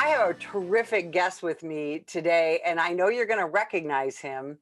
I have a terrific guest with me today, and I know you're going to recognize him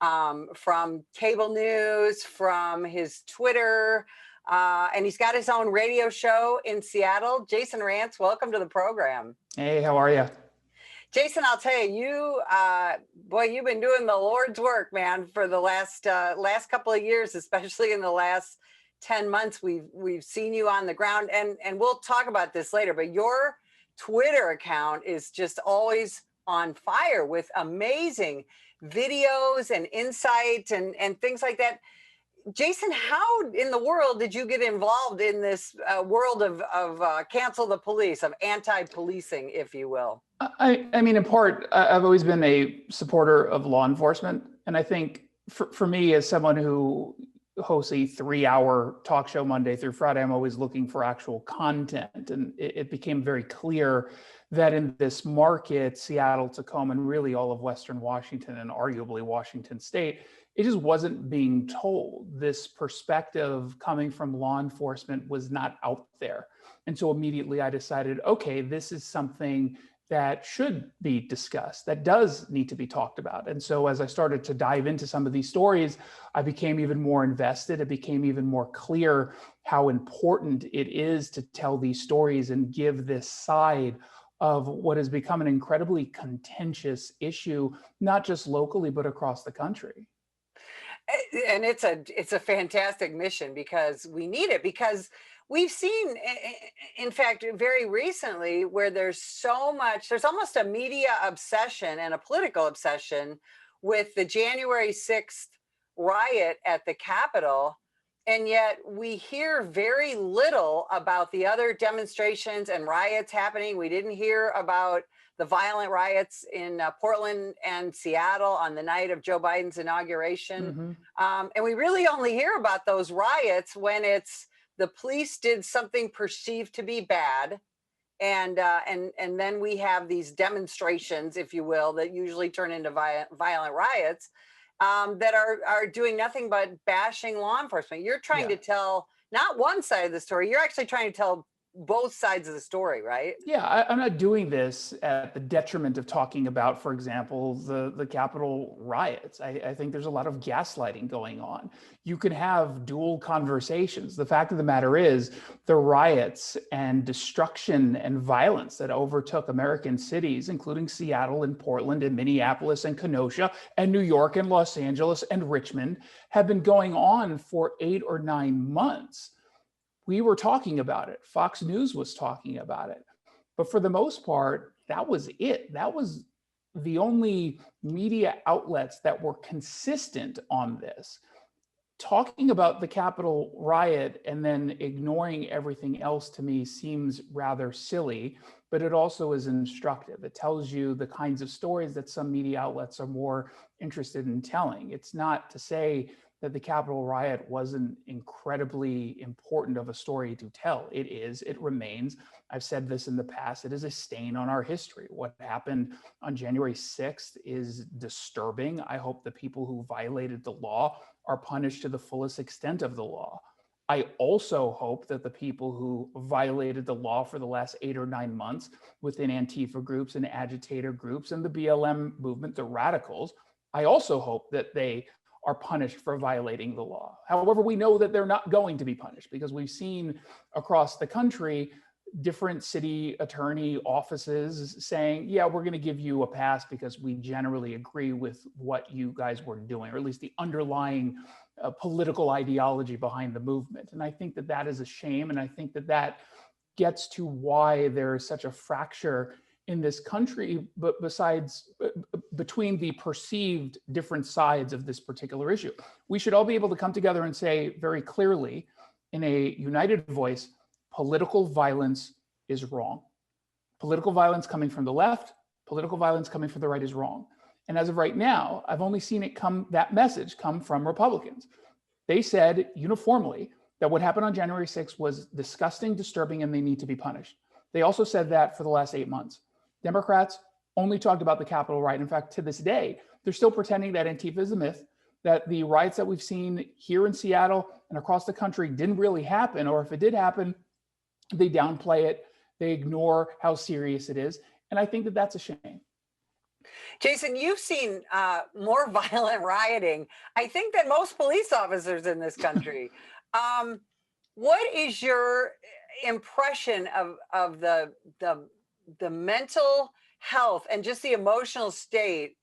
from cable news, from his Twitter, and he's got his own radio show in Seattle. Jason Rantz, welcome to the program. Hey, how are you? Jason, I'll tell you, boy, you've been doing the Lord's work, man, for the last couple of years, especially in the last 10 months. We've seen you on the ground, and we'll talk about this later, but your Twitter account is just always on fire with amazing videos and insight and things like that. Jason, how in the world did you get involved in this world of cancel the police, of anti-policing, if you will? I mean, in part, I've always been a supporter of law enforcement. And I think for me, as someone who hosts a 3-hour talk show Monday through Friday, I'm always looking for actual content. And it became very clear that in this market, Seattle, Tacoma, and really all of Western Washington and arguably Washington State, it just wasn't being told. This perspective coming from law enforcement was not out there. And so immediately I decided, okay, this is something that should be discussed, that does need to be talked about. And so as I started to dive into some of these stories, I became even more invested. It became even more clear how important it is to tell these stories and give this side of what has become an incredibly contentious issue, not just locally, but across the country. And it's a fantastic mission, because we need it, because we've seen, in fact, very recently, where there's almost a media obsession and a political obsession with the January 6th riot at the Capitol. And yet we hear very little about the other demonstrations and riots happening. We didn't hear about the violent riots in Portland and Seattle on the night of Joe Biden's inauguration. And we really only hear about those riots when it's the police did something perceived to be bad. And then we have these demonstrations, if you will, that usually turn into violent riots that are doing nothing but bashing law enforcement. You're trying to tell not one side of the story, you're actually trying to tell both sides of the story, right? Yeah, I'm not doing this at the detriment of talking about, for example, the Capitol riots. I think there's a lot of gaslighting going on. You can have dual conversations. The fact of the matter is, the riots and destruction and violence that overtook American cities, including Seattle and Portland and Minneapolis and Kenosha and New York and Los Angeles and Richmond, have been going on for 8 or 9 months. We were talking about it. Fox News was talking about it. But for the most part, that was it. That was the only media outlets that were consistent on this. Talking about the Capitol riot and then ignoring everything else, to me, seems rather silly, but it also is instructive. It tells you the kinds of stories that some media outlets are more interested in telling. It's not to say that the Capitol riot wasn't incredibly important of a story to tell. It is, it remains. I've said this in the past, it is a stain on our history. What happened on January 6th is disturbing. I hope the people who violated the law are punished to the fullest extent of the law. I also hope that the people who violated the law for the last 8 or 9 months within Antifa groups and agitator groups and the BLM movement, the radicals, I also hope that they are punished for violating the law. However, we know that they're not going to be punished, because we've seen across the country different city attorney offices saying, yeah, we're going to give you a pass because we generally agree with what you guys were doing, or at least the underlying political ideology behind the movement. And I think that that is a shame. And I think that that gets to why there is such a fracture in this country, but between the perceived different sides of this particular issue. We should all be able to come together and say very clearly, in a united voice, political violence is wrong. Political violence coming from the left, political violence coming from the right is wrong. And as of right now, I've only seen that message come from Republicans. They said uniformly that what happened on January 6th was disgusting, disturbing, and they need to be punished. They also said that for the last 8 months. Democrats only talked about the Capitol riot. In fact, to this day, they're still pretending that Antifa is a myth, that the riots that we've seen here in Seattle and across the country didn't really happen, or if it did happen, they downplay it, they ignore how serious it is. And I think that that's a shame. Jason, you've seen more violent rioting, I think, than most police officers in this country. Um, what is your impression of the mental health and just the emotional state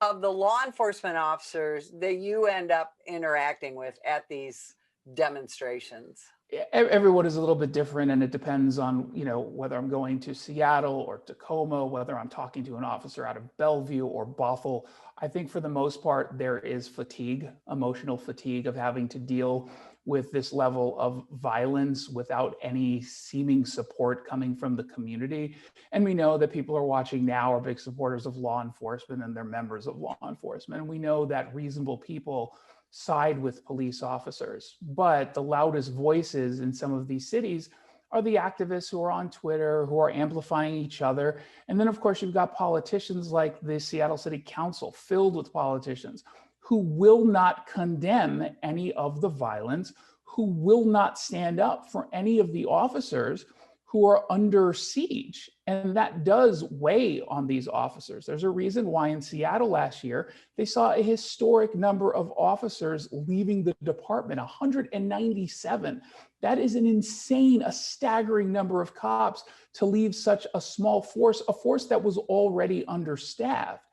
of the law enforcement officers that you end up interacting with at these demonstrations? Everyone is a little bit different, and it depends on, whether I'm going to Seattle or Tacoma, whether I'm talking to an officer out of Bellevue or Bothell. I think for the most part, there is fatigue, emotional fatigue of having to deal with this level of violence without any seeming support coming from the community. And we know that people are watching now are big supporters of law enforcement, and they're members of law enforcement. And we know that reasonable people side with police officers. But the loudest voices in some of these cities are the activists who are on Twitter, who are amplifying each other. And then, of course, you've got politicians like the Seattle City Council, filled with politicians who will not condemn any of the violence, who will not stand up for any of the officers who are under siege. And that does weigh on these officers. There's a reason why in Seattle last year, they saw a historic number of officers leaving the department, 197. That is an insane, a staggering number of cops to leave such a small force, a force that was already understaffed.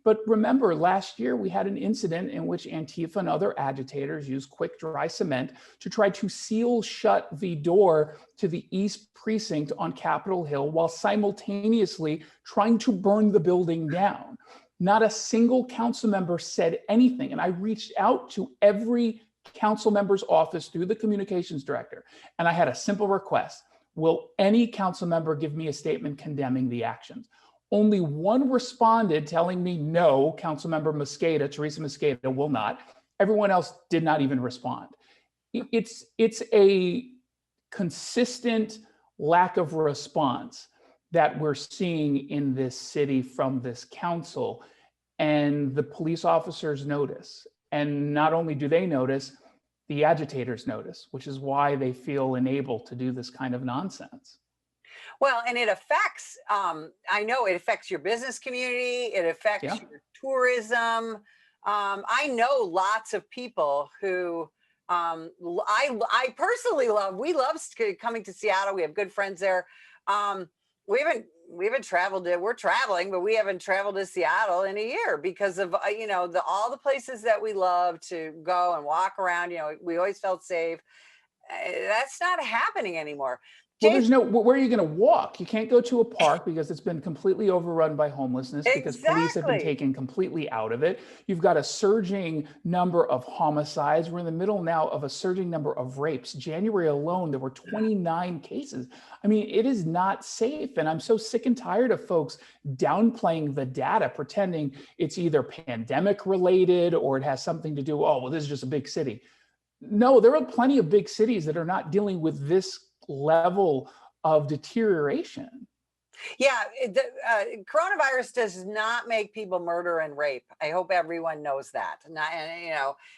But remember, last year we had an incident in which Antifa and other agitators used quick dry cement to try to seal shut the door to the East Precinct on Capitol Hill while simultaneously trying to burn the building down. Not a single council member said anything. And I reached out to every council member's office through the communications director, and I had a simple request. Will any council member give me a statement condemning the actions? Only one responded telling me no, Councilmember Mosqueda, Teresa Mosqueda, will not. Everyone else did not even respond. It's a consistent lack of response that we're seeing in this city from this council, and the police officers notice. And not only do they notice, the agitators notice, which is why they feel enabled to do this kind of nonsense. Well, and it affects, I know it affects your business community, it affects your tourism. I know lots of people who I personally love. We love coming to Seattle. We have good friends there. We haven't traveled we're traveling, but we haven't traveled to Seattle in a year because of, all the places that we love to go and walk around. We always felt safe. That's not happening anymore. Well, where are you going to walk? You can't go to a park because it's been completely overrun by homelessness, because police have been taken completely out of it. You've got a surging number of homicides. We're in the middle now of a surging number of rapes. January alone, there were 29 cases. I mean, it is not safe. And I'm so sick and tired of folks downplaying the data, pretending it's either pandemic related or it has something to do, oh, well, this is just a big city. No, there are plenty of big cities that are not dealing with this level of deterioration. Yeah, coronavirus does not make people murder and rape. I hope everyone knows that.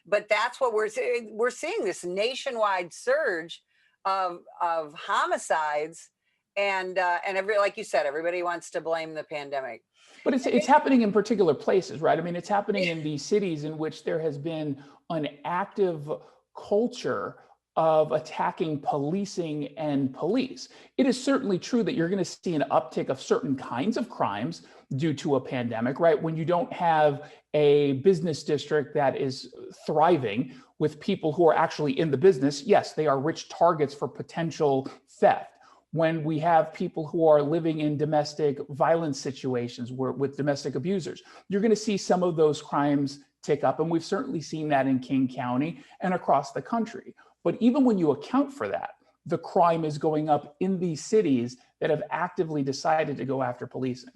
But that's what we're seeing, this nationwide surge of homicides, and like you said, everybody wants to blame the pandemic. But it's happening in particular places, right? I mean, it's happening in these cities in which there has been an active culture of attacking policing and police. It is certainly true that you're going to see an uptick of certain kinds of crimes due to a pandemic, right? When you don't have a business district that is thriving with people who are actually in the business, yes, they are rich targets for potential theft. When we have people who are living in domestic violence situations with domestic abusers, you're going to see some of those crimes tick up. And we've certainly seen that in King County and across the country. But even when you account for that, the crime is going up in these cities that have actively decided to go after policing.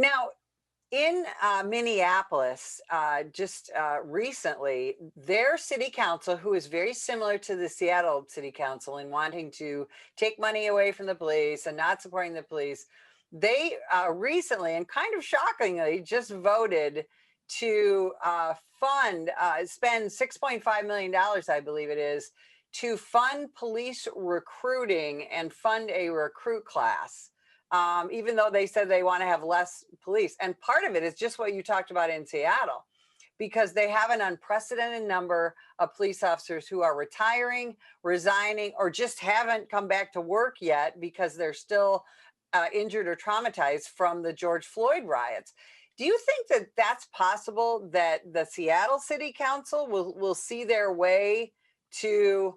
Now, in Minneapolis, just recently, their city council, who is very similar to the Seattle City Council in wanting to take money away from the police and not supporting the police, they recently, and kind of shockingly, just voted to spend $6.5 million, I believe it is, to fund police recruiting and fund a recruit class. even though they said they want to have less police. And part of it is just what you talked about in Seattle, because they have an unprecedented number of police officers who are retiring, resigning, or just haven't come back to work yet because they're still injured or traumatized from the George Floyd riots. Do you think that that's possible, that the Seattle City Council will see their way to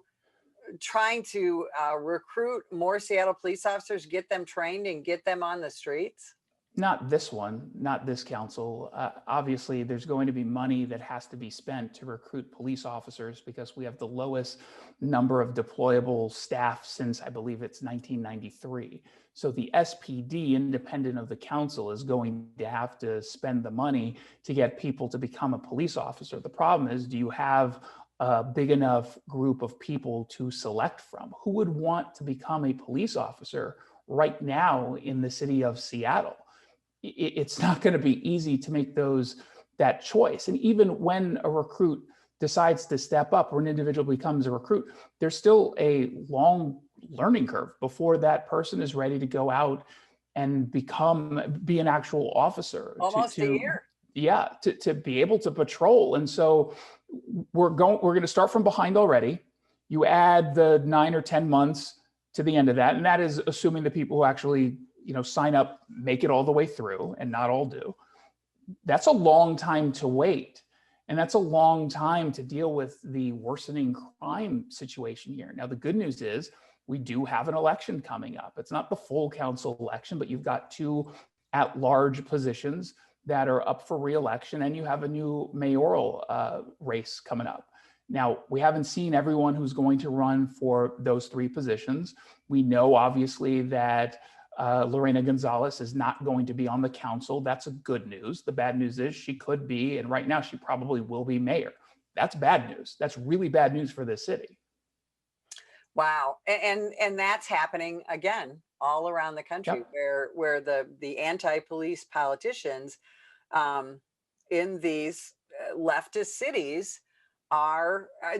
trying to recruit more Seattle police officers, get them trained, and get them on the streets? Not this one, not this council. Obviously, there's going to be money that has to be spent to recruit police officers because we have the lowest number of deployable staff since, I believe it's 1993. So the SPD, independent of the council, is going to have to spend the money to get people to become a police officer. The problem is, do you have a big enough group of people to select from? Who would want to become a police officer right now in the city of Seattle? It's not going to be easy to make that choice. And even when a recruit decides to step up or an individual becomes a recruit, there's still a long learning curve before that person is ready to go out and be an actual officer. Almost a year. Yeah, to be able to patrol. And so we're going to start from behind already. You add the 9 or 10 months to the end of that, and that is assuming the people who actually sign up make it all the way through, and not all do. That's a long time to wait, and that's a long time to deal with the worsening crime situation here. Now, the good news is we do have an election coming up. It's not the full council election, but you've got 2 at-large positions that are up for re-election, and you have a new mayoral race coming up. Now, we haven't seen everyone who's going to run for those 3 positions. We know, obviously, that Lorena Gonzalez is not going to be on the council. That's a good news. The bad news is she could be, and right now she probably will be, mayor. That's bad news. That's really bad news for this city. Wow. And that's happening again all around the country. Yep. where the anti-police politicians in these leftist cities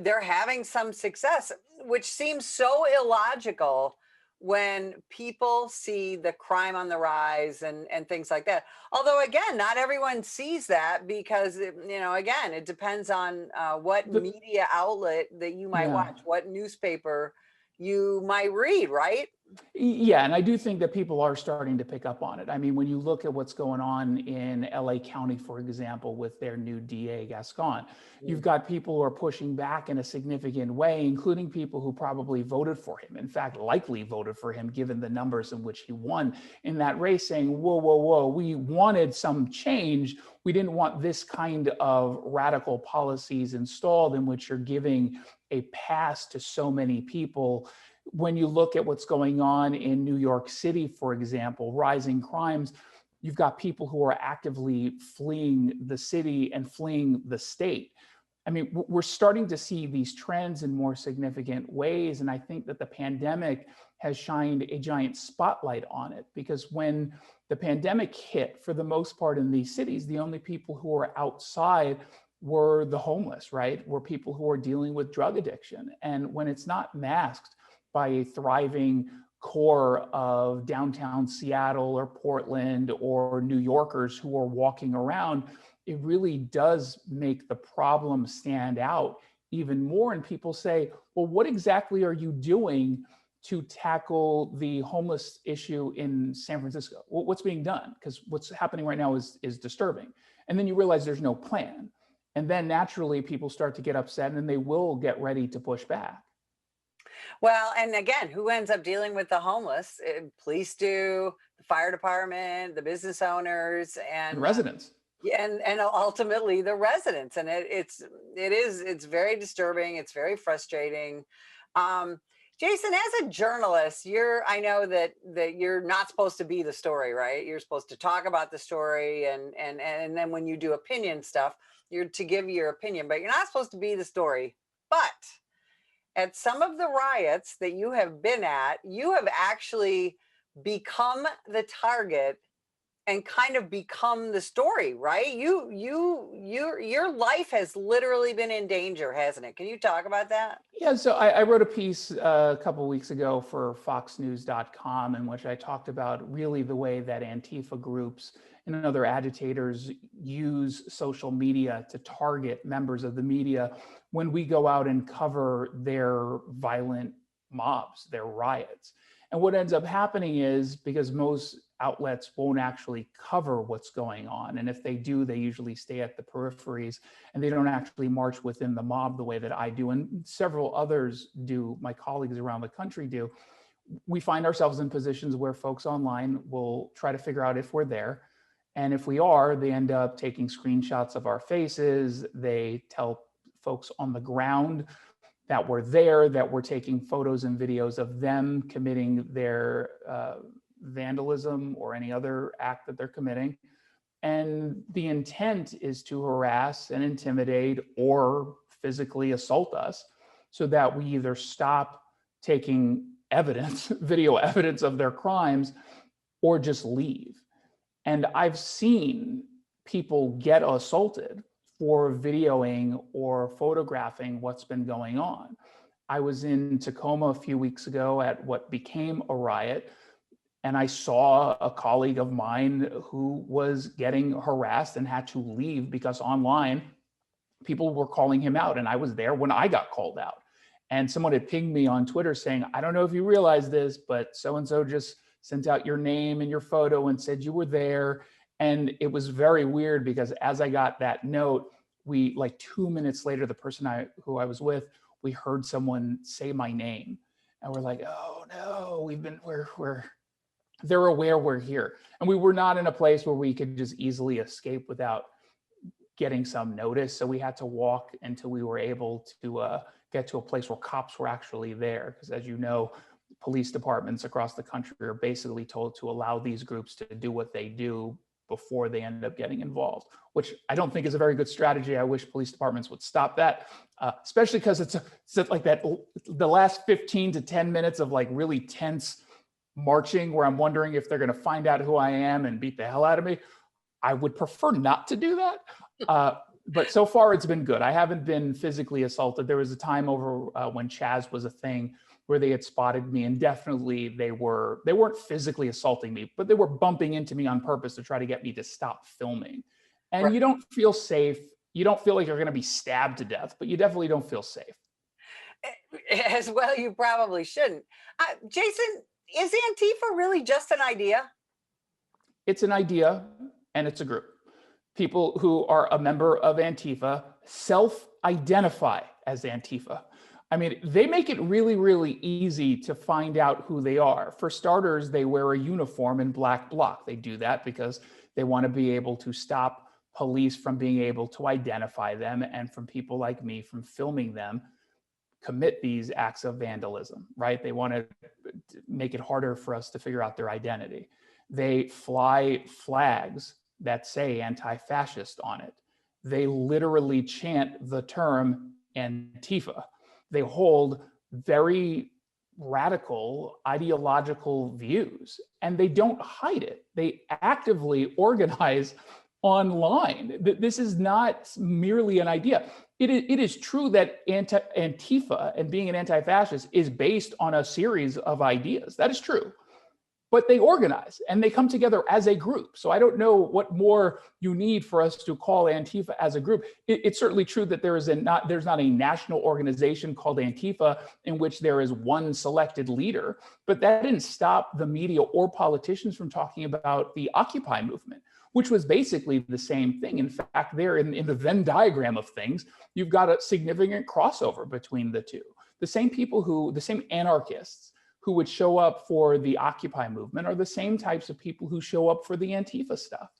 they're having some success, which seems so illogical when people see the crime on the rise and things like that. Although, again, not everyone sees that because, again, it depends on what media outlet that you might watch, what newspaper you might read, right? Yeah, and I do think that people are starting to pick up on it. I mean, when you look at what's going on in LA County, for example, with their new DA, Gascon, you've got people who are pushing back in a significant way, including people who probably voted for him. In fact, likely voted for him, given the numbers in which he won in that race, saying, whoa, whoa, whoa, we wanted some change. We didn't want this kind of radical policies installed in which you're giving a pass to so many people. When you look at what's going on in New York City, for example, rising crimes, you've got people who are actively fleeing the city and fleeing the state. I mean, we're starting to see these trends in more significant ways. And I think that the pandemic has shined a giant spotlight on it, because when the pandemic hit, for the most part in these cities, the only people who were outside were the homeless, right? Were people who are dealing with drug addiction. And when it's not masked by a thriving core of downtown Seattle or Portland or New Yorkers who are walking around, it really does make the problem stand out even more. And people say, well, what exactly are you doing to tackle the homeless issue in San Francisco? Well, what's being done? Because what's happening right now is disturbing. And then you realize there's no plan. And then naturally people start to get upset and they will get ready to push back. Well, and again, who ends up dealing with the homeless? Police do, the fire department, the business owners, and residents. And ultimately the residents. And it's very disturbing. It's very frustrating. Jason, as a journalist, I know that you're not supposed to be the story, right? You're supposed to talk about the story, and then when you do opinion stuff, you're to give your opinion, but you're not supposed to be the story. But at some of the riots that you have been at, you have actually become the target and kind of become the story, right? Your life has literally been in danger, hasn't it? Can you talk about that? Yeah, so I wrote a piece a couple weeks ago for foxnews.com in which I talked about really the way that Antifa groups and other agitators use social media to target members of the media when we go out and cover their violent mobs, their riots. And what ends up happening is, because most outlets won't actually cover what's going on, and if they do, they usually stay at the peripheries and they don't actually march within the mob the way that I do and several others do, my colleagues around the country do. We find ourselves in positions where folks online will try to figure out if we're there. And if we are, they end up taking screenshots of our faces. They tell folks on the ground that we're there, that we're taking photos and videos of them committing their vandalism or any other act that they're committing. And the intent is to harass and intimidate or physically assault us so that we either stop taking evidence, video evidence of their crimes, or just leave. And I've seen people get assaulted for videoing or photographing what's been going on. I was in Tacoma a few weeks ago at what became a riot, and I saw a colleague of mine who was getting harassed and had to leave because online people were calling him out. And I was there when I got called out. And someone had pinged me on Twitter saying, I don't know if you realize this, but so-and-so just sent out your name and your photo and said you were there. And it was very weird because as I got that note, we, like 2 minutes later, the person who I was with, we heard someone say my name. And we're like, oh no, they're aware we're here. And we were not in a place where we could just easily escape without getting some notice. So we had to walk until we were able to get to a place where cops were actually there. Because as you know, police departments across the country are basically told to allow these groups to do what they do before they end up getting involved, which I don't think is a very good strategy. I wish police departments would stop that, especially because it's like that, the last 15 to 10 minutes of like really tense marching where I'm wondering if they're going to find out who I am and beat the hell out of me. I would prefer not to do that. But so far it's been good. I haven't been physically assaulted. There was a time over when Chaz was a thing where they had spotted me, and definitely they weren't physically assaulting me, but they were bumping into me on purpose to try to get me to stop filming. And Right. you don't feel safe. You don't feel like you're going to be stabbed to death, but you definitely don't feel safe. As well, you probably shouldn't. Jason, is Antifa really just an idea? It's an idea and it's a group. People who are a member of Antifa self-identify as Antifa. I mean, they make it really, really easy to find out who they are. For starters, they wear a uniform in black bloc. They do that because they want to be able to stop police from being able to identify them and from people like me from filming them commit these acts of vandalism, right? They want to make it harder for us to figure out their identity. They fly flags that say anti-fascist on it. They literally chant the term Antifa. They hold very radical ideological views and they don't hide it. They actively organize online. This is not merely an idea. It is true that Antifa and being an anti-fascist is based on a series of ideas. That is true. But they organize and they come together as a group. So I don't know what more you need for us to call Antifa as a group. It's certainly true that there's not a national organization called Antifa in which there is one selected leader, but that didn't stop the media or politicians from talking about the Occupy movement, which was basically the same thing. In fact, there in the Venn diagram of things, you've got a significant crossover between the two. The same anarchists who would show up for the Occupy movement are the same types of people who show up for the Antifa stuff.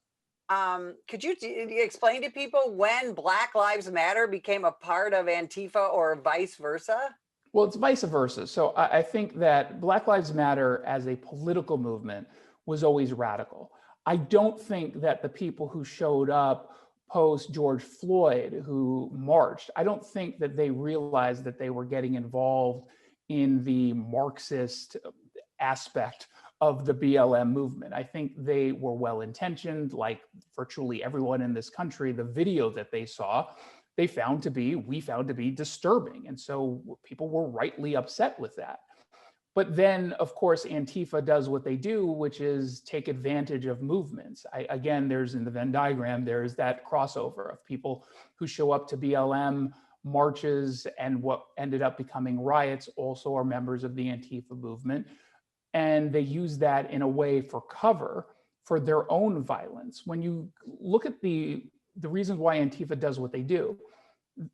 Could you explain to people when Black Lives Matter became a part of Antifa or vice versa? Well, it's vice versa. So I think that Black Lives Matter as a political movement was always radical. I don't think that the people who showed up post George Floyd who marched, I don't think that they realized that they were getting involved in the Marxist aspect of the BLM movement. I think they were well-intentioned, like virtually everyone in this country. The video that they saw, we found to be disturbing. And so people were rightly upset with that. But then, of course, Antifa does what they do, which is take advantage of movements. Again, there's in the Venn diagram, there's that crossover of people who show up to BLM marches and what ended up becoming riots also are members of the Antifa movement. And they use that in a way for cover for their own violence. When you look at the reasons why Antifa does what they do,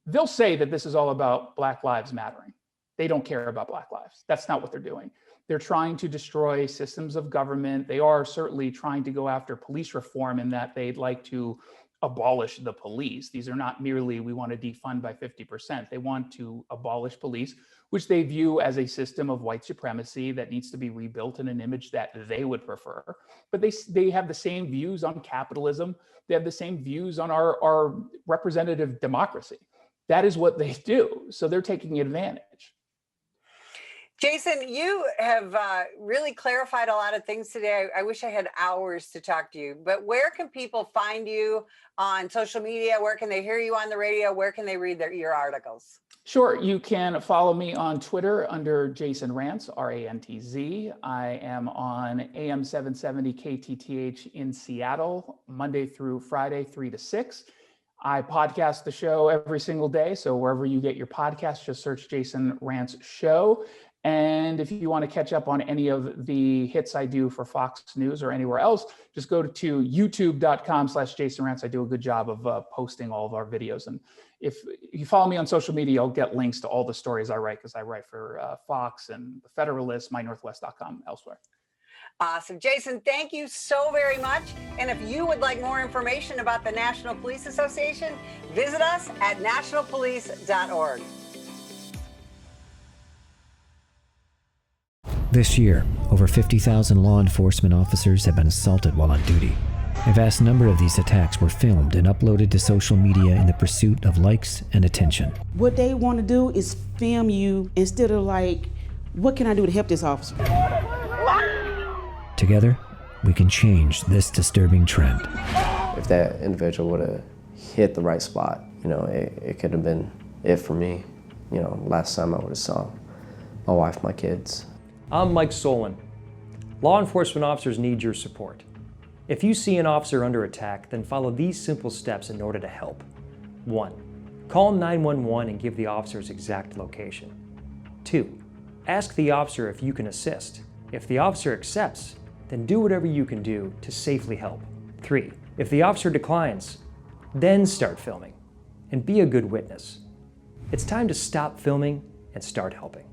they'll say that this is all about Black Lives Mattering. They don't care about Black lives. That's not what they're doing. They're trying to destroy systems of government. They are certainly trying to go after police reform in that they'd like to abolish the police. These are not merely, we want to defund by 50%. They want to abolish police, which they view as a system of white supremacy that needs to be rebuilt in an image that they would prefer. But they have the same views on capitalism. They have the same views on our representative democracy. That is what they do. So they're taking advantage. Jason, you have really clarified a lot of things today. I wish I had hours to talk to you, but where can people find you on social media? Where can they hear you on the radio? Where can they read your articles? Sure. You can follow me on Twitter under Jason Rantz, R-A-N-T-Z. I am on AM 770 KTTH in Seattle, Monday through Friday, 3 to 6. I podcast the show every single day. So wherever you get your podcast, just search Jason Rantz Show. And if you want to catch up on any of the hits I do for Fox News or anywhere else, just go to youtube.com/Jason Rantz. I do a good job of posting all of our videos. And if you follow me on social media, you'll get links to all the stories I write, because I write for Fox and The Federalist, mynorthwest.com, elsewhere. Awesome. Jason, thank you so very much. And if you would like more information about the National Police Association, visit us at nationalpolice.org. This year, over 50,000 law enforcement officers have been assaulted while on duty. A vast number of these attacks were filmed and uploaded to social media in the pursuit of likes and attention. What they want to do is film you instead of like, what can I do to help this officer? Together, we can change this disturbing trend. If that individual would have hit the right spot, it could have been it for me. Last time I would have saw my wife, my kids. I'm Mike Solon. Law enforcement officers need your support. If you see an officer under attack, then follow these simple steps in order to help. 1. Call 911 and give the officer's exact location. 2. Ask the officer if you can assist. If the officer accepts, then do whatever you can do to safely help. 3. If the officer declines, then start filming and be a good witness. It's time to stop filming and start helping.